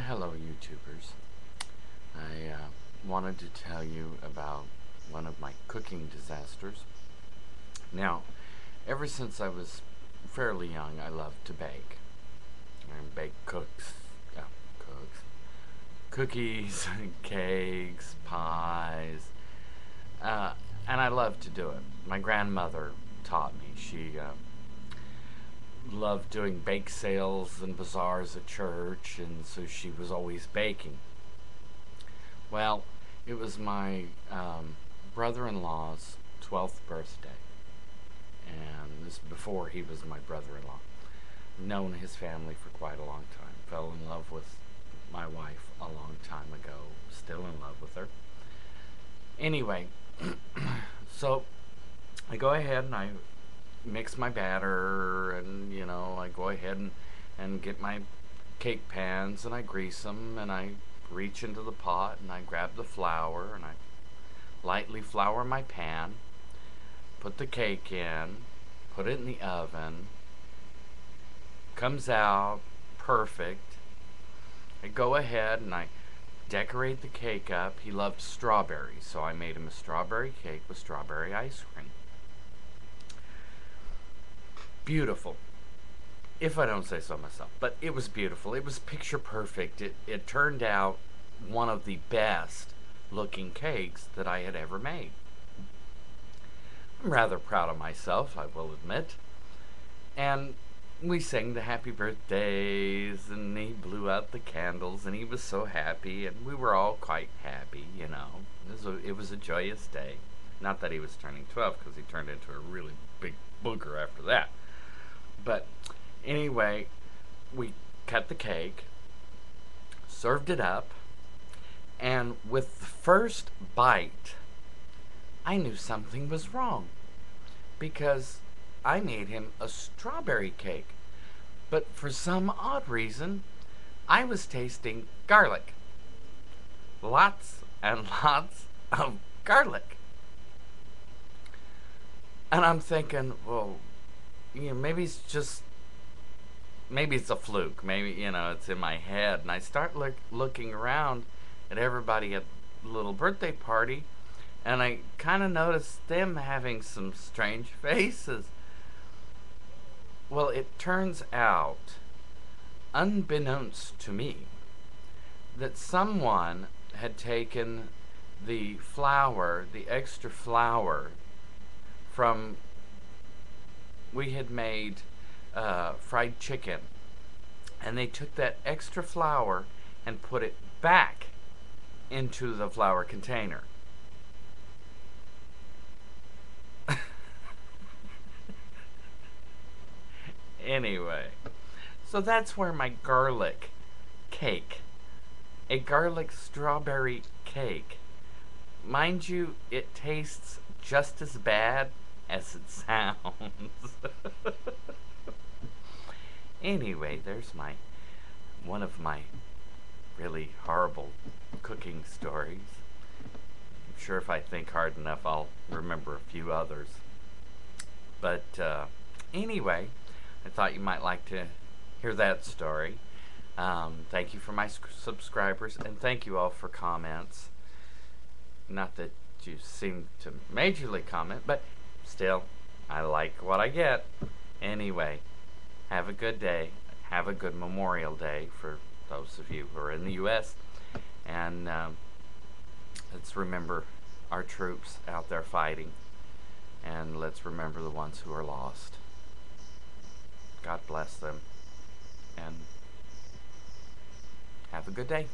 Hello, YouTubers. I wanted to tell you about one of my cooking disasters. Now, ever since I was fairly young, I loved to bake. And bake cookies, cakes, pies, and I loved to do it. My grandmother taught me. She loved doing bake sales and bazaars at church, and so she was always baking. Well, it was my brother-in-law's 12th birthday, and this before he was my brother-in-law. Known his family for quite a long time. Fell in love with my wife a long time ago. Still in love with her. Anyway, so I go ahead and I mix my batter, and I go ahead and get my cake pans, and I grease them, and I reach into the pot and I grab the flour and I lightly flour my pan, put the cake in, put it in the oven. Comes out perfect. I go ahead and I decorate the cake up. He loved strawberries, so I made him a strawberry cake with strawberry ice cream. Beautiful, if I don't say so myself. But it was beautiful. It was picture perfect. It turned out one of the best looking cakes that I had ever made. I'm rather proud of myself, I will admit. And we sang the happy birthdays, and he blew out the candles, and he was so happy, and we were all quite happy, It was a joyous day. Not that he was turning 12, because he turned into a really big booger after that. But anyway, we cut the cake, served it up, and with the first bite, I knew something was wrong, because I made him a strawberry cake. But for some odd reason, I was tasting garlic. Lots and lots of garlic. And I'm thinking, well, maybe it's a fluke. Maybe, it's in my head. And I start looking around at everybody at the little birthday party, and I kind of noticed them having some strange faces. Well, it turns out, unbeknownst to me, that someone had taken the flour, the extra flour, we had made fried chicken, and they took that extra flour and put it back into the flour container. Anyway, so that's where my garlic cake, a garlic strawberry cake, mind you, it tastes just as bad as it sounds. Anyway, there's one of my really horrible cooking stories. I'm sure if I think hard enough, I'll remember a few others. But anyway, I thought you might like to hear that story. Thank you for my subscribers, and thank you all for comments. Not that you seem to majorly comment, but still, I like what I get. Anyway, have a good day. Have a good Memorial Day for those of you who are in the U.S. And let's remember our troops out there fighting. And let's remember the ones who are lost. God bless them. And have a good day.